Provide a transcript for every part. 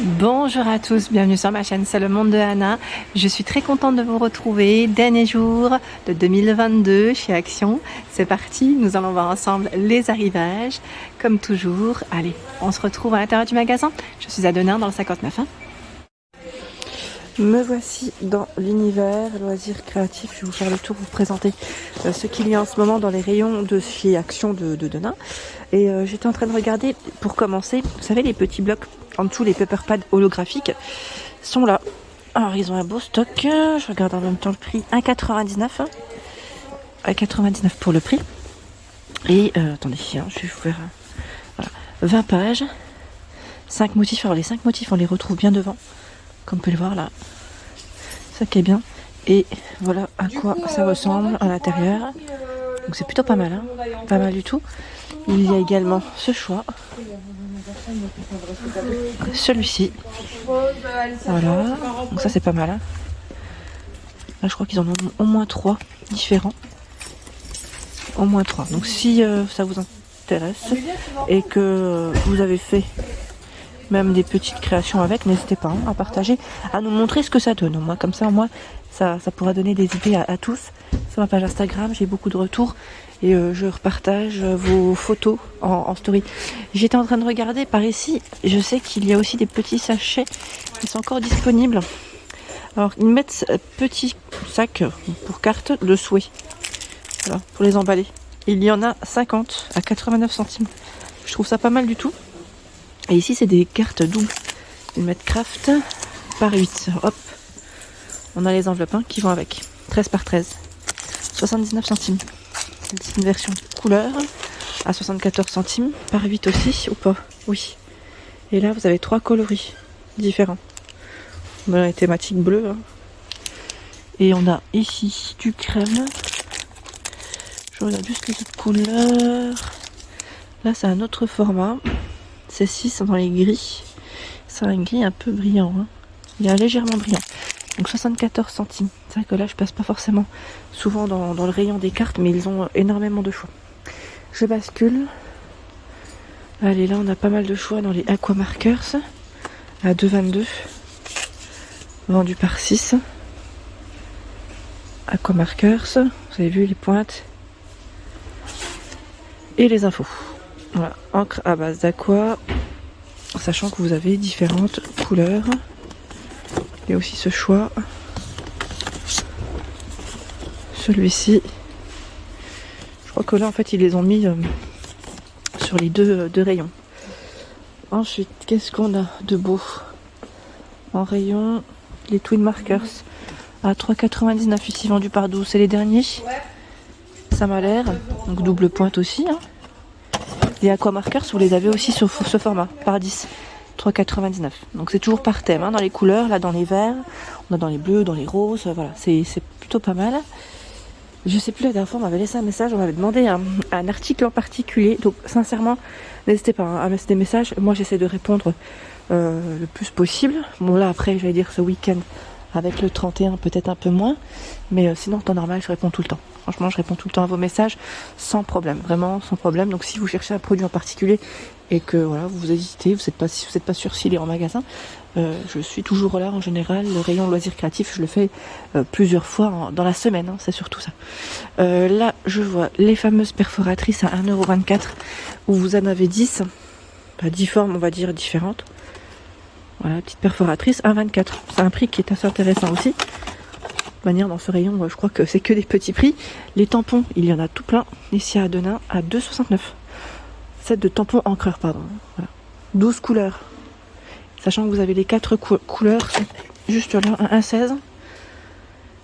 Bonjour à tous, bienvenue sur ma chaîne C'est le monde de Anna. Je suis très contente de vous retrouver. Dernier jour de 2022 chez Action. C'est parti, nous allons voir ensemble les arrivages. Comme toujours, allez, on se retrouve à l'intérieur du magasin. Je suis à Denain dans le 59. Me voici dans l'univers loisirs créatifs. Je vais vous faire le tour, vous présenter ce qu'il y a en ce moment dans les rayons de chez Action de Denain. Et j'étais en train de regarder, pour commencer, vous savez les petits blocs en dessous, les paper pads holographiques sont là. Alors ils ont un beau stock, je regarde en même temps le prix, 1,99 €. 1,99 € pour le prix. Et attendez, je vais vous faire voilà, 20 pages, 5 motifs. Alors les 5 motifs on les retrouve bien devant, comme vous pouvez le voir là. Ça qui est bien. Et voilà à quoi ça ressemble à l'intérieur. Donc c'est plutôt pas mal, hein, pas mal du tout. Il y a également ce choix. Celui-ci. Voilà. Donc ça c'est pas mal, hein. Là je crois qu'ils en ont au moins 3 différents. Au moins 3. Donc si ça vous intéresse et que vous avez fait même des petites créations avec, n'hésitez pas à partager, à nous montrer ce que ça donne. Moi, comme ça, moi, ça pourra donner des idées à tous. Sur ma page Instagram, j'ai beaucoup de retours et je repartage vos photos en story. J'étais en train de regarder par ici, je sais qu'il y a aussi des petits sachets qui sont encore disponibles. Alors, ils mettent petits sacs pour cartes de souhait, voilà, pour les emballer. Il y en a 50 à 89 centimes. Je trouve ça pas mal du tout. Et ici, c'est des cartes doubles. Ils mettent craft par 8. Hop. On a les enveloppes qui vont avec. 13 par 13. 79 centimes. C'est une version couleur à 74 centimes. Par 8 aussi, ou pas? Oui. Et là, vous avez 3 coloris différents. Dans les thématiques bleues. Et on a ici du crème. Je regarde juste les autres couleurs. Là, c'est un autre format. Celles-ci sont dans les gris. C'est un gris un peu brillant. Il est légèrement brillant. Donc 74 centimes. C'est vrai que là, je passe pas forcément souvent dans le rayon des cartes, mais ils ont énormément de choix. Je bascule. Allez, là, on a pas mal de choix dans les Aqua Markers. À 2,22. Vendu par 6. Aqua Markers. Vous avez vu les pointes. Et les infos. Voilà, encre à base d'aqua, sachant que vous avez différentes couleurs. Il y a aussi ce choix. Celui-ci. Je crois que là, en fait, ils les ont mis sur les deux rayons. Ensuite, qu'est-ce qu'on a de beau? En rayon, les Twin Markers à 3,99 ici, vendus par 12. C'est les derniers. Ça m'a l'air. Donc double pointe aussi, hein. Les Aqua Markers, vous les avez aussi sur ce format, par 10, 3,99. Donc c'est toujours par thème, hein, dans les couleurs, là dans les verts, on a dans les bleus, dans les roses, voilà, c'est plutôt pas mal. Je sais plus, la dernière fois on m'avait laissé un message, on m'avait demandé un article en particulier, donc sincèrement, n'hésitez pas à mettre des messages, moi j'essaie de répondre le plus possible. Bon là après, j'allais dire ce week-end, avec le 31 peut-être un peu moins, mais sinon en temps normal je réponds tout le temps. Franchement, je réponds tout le temps à vos messages sans problème, vraiment sans problème. Donc si vous cherchez un produit en particulier et que voilà, vous hésitez, vous n'êtes pas sûr s'il est en magasin, je suis toujours là en général. Le rayon loisirs créatifs, je le fais plusieurs fois dans la semaine, hein, c'est surtout ça. Là, je vois les fameuses perforatrices à 1,24 € où vous en avez 10, 10 formes on va dire différentes. Voilà, petite perforatrice, 1,24 €. C'est un prix qui est assez intéressant aussi. De manière, dans ce rayon, je crois que c'est que des petits prix. Les tampons, il y en a tout plein. Ici à Denain, à 2,69 €. Set de tampons encreurs, pardon. Voilà. 12 couleurs. Sachant que vous avez les 4 couleurs, c'est juste là, un 1,16 €.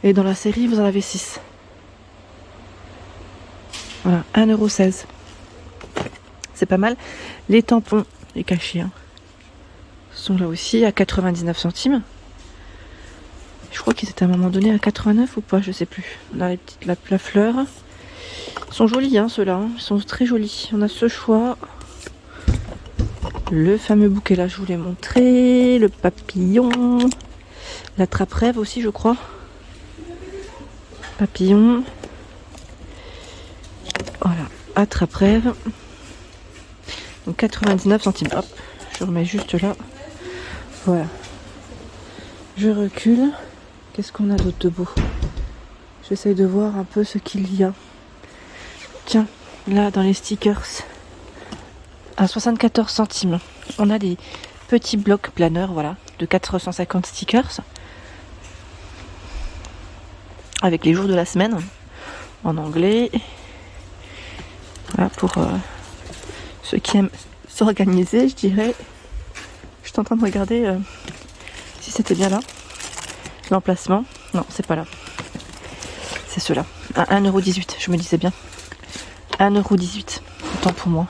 Et dans la série, vous en avez 6. Voilà, 1,16 €. C'est pas mal. Les tampons, les cachets, hein, sont là aussi à 99 centimes. Je crois qu'ils étaient à un moment donné à 89 ou pas, je sais plus. Là, les petites la fleur. Ils sont jolis, hein, ceux-là. Ils sont très jolis. On a ce choix. Le fameux bouquet là, je vous l'ai montré. Le papillon. La trappe-rêve aussi, je crois. Papillon. Voilà, attrape-rêve. Donc 99 centimes. Hop, je remets juste là. Voilà. Je recule. Qu'est-ce qu'on a d'autre de beau? J'essaye de voir un peu ce qu'il y a. Tiens, là dans les stickers, à 74 centimes, on a des petits blocs planeurs, voilà, de 450 stickers. Avec les jours de la semaine, en anglais. Voilà, pour ceux qui aiment s'organiser, je dirais. Je suis en train de regarder si c'était bien là. L'emplacement. Non, c'est pas là. C'est ceux-là. À 1,18€, je me disais bien. 1,18€. Autant pour moi.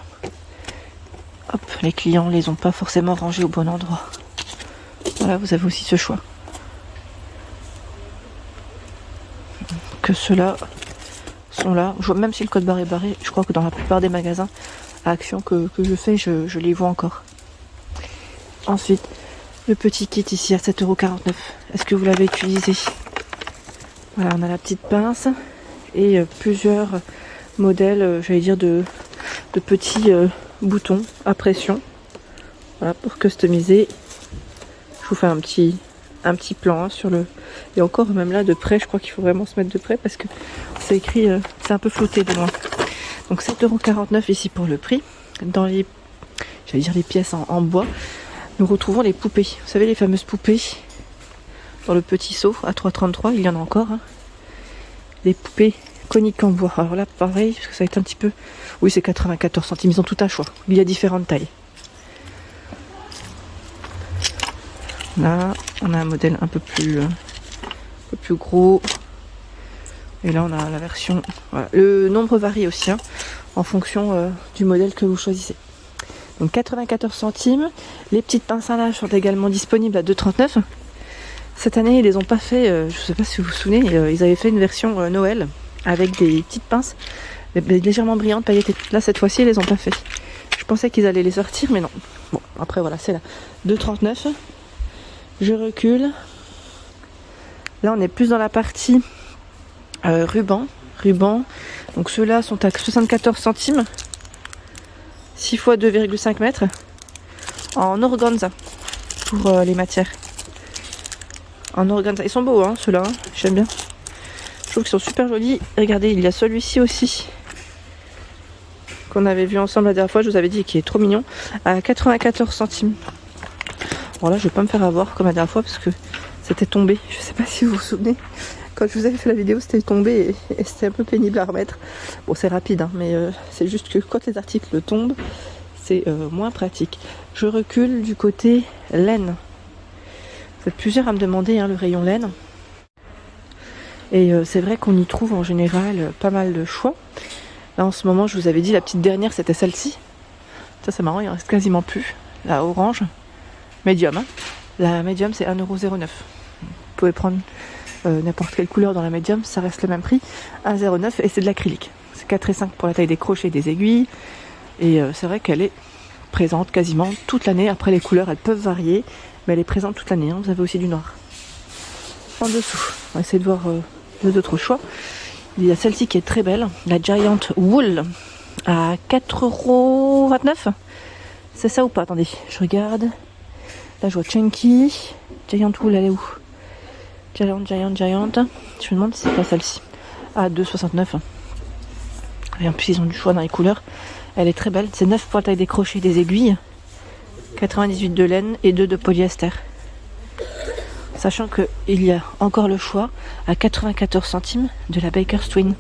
Hop, les clients les ont pas forcément rangés au bon endroit. Voilà, vous avez aussi ce choix. Que ceux-là sont là. Même si le code barre est barré, je crois que dans la plupart des magasins à Action que je fais, je les vois encore. Ensuite, le petit kit ici à 7,49€. Est-ce que vous l'avez utilisé? Voilà, on a la petite pince et plusieurs modèles, j'allais dire, de petits boutons à pression. Voilà, pour customiser. Je vous fais un petit plan sur le... Et encore, même là, de près, je crois qu'il faut vraiment se mettre de près parce que c'est écrit, c'est un peu flouté de loin. Donc 7,49€ ici pour le prix. Dans les, j'allais dire les pièces en bois, nous retrouvons les poupées. Vous savez, les fameuses poupées dans le petit seau à 3,33€, il y en a encore. Hein. Les poupées coniques en bois. Alors là, pareil, parce que ça va être un petit peu... Oui, c'est 94 centimes, ils ont tout un choix. Il y a différentes tailles. Là, on a un modèle un peu plus gros. Et là, on a la version... Voilà. Le nombre varie aussi, hein, en fonction du modèle que vous choisissez. Donc 94 centimes. Les petites pinces à linge sont également disponibles à 2,39€. Cette année, ils les ont pas fait, je ne sais pas si vous vous souvenez, ils avaient fait une version Noël avec des petites pinces légèrement brillantes, pailletées. Là, cette fois-ci, ils les ont pas fait. Je pensais qu'ils allaient les sortir, mais non. Bon, après, voilà, c'est là. 2,39€. Je recule. Là, on est plus dans la partie ruban. Donc, ceux-là sont à 74 centimes. 6 x 2,5 mètres. En organza pour les matières. En organza. Ils sont beaux, hein, ceux-là. Hein. J'aime bien. Je trouve qu'ils sont super jolis. Regardez, il y a celui-ci aussi. Qu'on avait vu ensemble la dernière fois. Je vous avais dit qu'il est trop mignon. À 94 centimes. Bon, là, je vais pas me faire avoir comme la dernière fois parce que c'était tombé. Je sais pas si vous vous souvenez. Quand je vous avais fait la vidéo, c'était tombé et c'était un peu pénible à remettre. Bon, c'est rapide, hein, mais c'est juste que quand les articles tombent, c'est moins pratique. Je recule du côté laine. Vous êtes plusieurs à me demander le rayon laine. Et c'est vrai qu'on y trouve en général pas mal de choix. Là, en ce moment, je vous avais dit, la petite dernière, c'était celle-ci. Ça, c'est marrant, il en reste quasiment plus. La orange, médium. Hein. La médium, c'est 1,09€. Vous pouvez prendre n'importe quelle couleur dans la médium, ça reste le même prix. 1,09€ et c'est de l'acrylique. C'est 4,5 pour la taille des crochets et des aiguilles. Et c'est vrai qu'elle est présente quasiment toute l'année. Après, les couleurs, elles peuvent varier, mais elle est présente toute l'année. Hein. Vous avez aussi du noir. En dessous, on va essayer de voir deux autres choix. Il y a celle-ci qui est très belle, la Giant Wool, à 4,29€. C'est ça ou pas? Attendez, je regarde. Là, je vois Chunky. Giant Wool, elle est où? Giant. Je me demande si c'est pas celle-ci. À 2,69€. Et en plus, ils ont du choix dans les couleurs. Elle est très belle. C'est 9 pour la taille des crochets et des aiguilles. 98 de laine et 2 de polyester. Sachant qu'il y a encore le choix à 94 centimes de la Baker's Twin.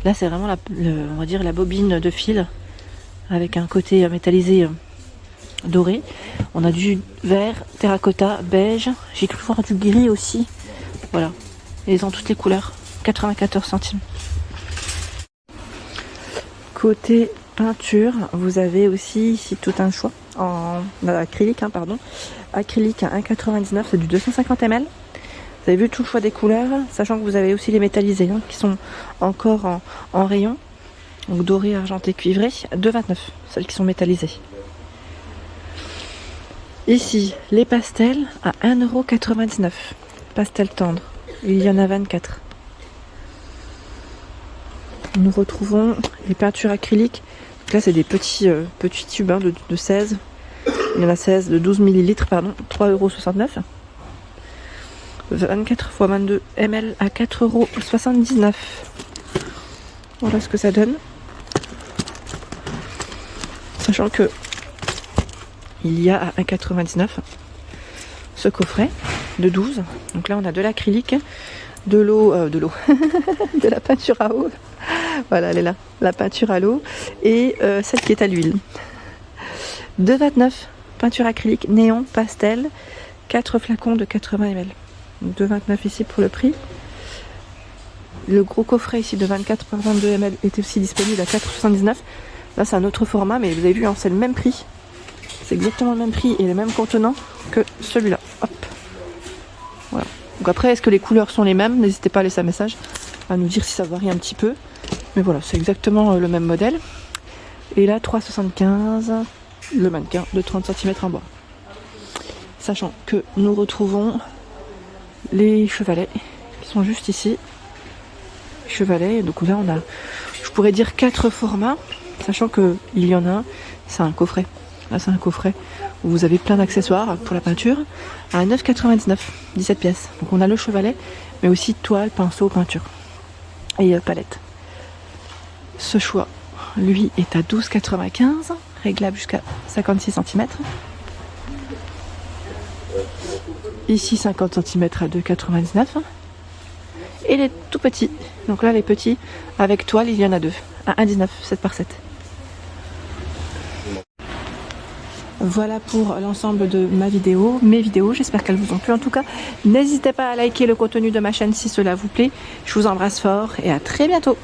Là, c'est vraiment on va dire la bobine de fil avec un côté métallisé doré. On a du vert, terracotta, beige. J'ai cru voir du gris aussi. Voilà. Ils ont toutes les couleurs. 94 centimes. Côté peinture, vous avez aussi ici tout un choix en acrylique, acrylique à 1,99€, c'est du 250 ml. Vous avez vu tout le choix des couleurs, sachant que vous avez aussi les métallisés qui sont encore en rayon, donc doré, argenté, cuivré, 2,29€, celles qui sont métallisées. Ici, les pastels à 1,99€, pastel tendre, il y en a 24. Nous retrouvons les peintures acryliques. Donc là, c'est des petits tubes de 16. Il y en a 16 de 12 ml, pardon, 3,69 €. 24 x 22 ml à 4,79 €. Voilà ce que ça donne. Sachant que il y a à 1,99 € ce coffret de 12. Donc là on a de l'acrylique, de l'eau, de la peinture à eau. Voilà, elle est là, la peinture à l'eau et celle qui est à l'huile. 2,29 €, peinture acrylique, néon, pastel, 4 flacons de 80 ml. 2,29 € ici pour le prix. Le gros coffret ici de 24 par 22 ml était aussi disponible à 4,79 €. Là c'est un autre format, mais vous avez vu, hein, c'est le même prix. C'est exactement le même prix et le même contenant que celui-là. Hop. Voilà. Donc après, est-ce que les couleurs sont les mêmes? N'hésitez pas à laisser un message, à nous dire si ça varie un petit peu. Mais voilà, c'est exactement le même modèle. Et là, 3,75 €, le mannequin de 30 cm en bois. Sachant que nous retrouvons les chevalets qui sont juste ici. Chevalets, donc là on a, je pourrais dire 4 formats, sachant que il y en a un, c'est un coffret. Là c'est un coffret où vous avez plein d'accessoires pour la peinture à 9,99 €, 17 pièces. Donc on a le chevalet, mais aussi toile, pinceau, peinture et palette. Ce choix, lui, est à 12,95 €, réglable jusqu'à 56 cm. Ici 50 cm à 2,99 €. Et les tout petits, donc là les petits avec toile, il y en a 2 à 1,19 €, 7 par 7. Voilà pour l'ensemble de ma vidéo, mes vidéos, j'espère qu'elles vous ont plu. En tout cas, n'hésitez pas à liker le contenu de ma chaîne si cela vous plaît. Je vous embrasse fort et à très bientôt.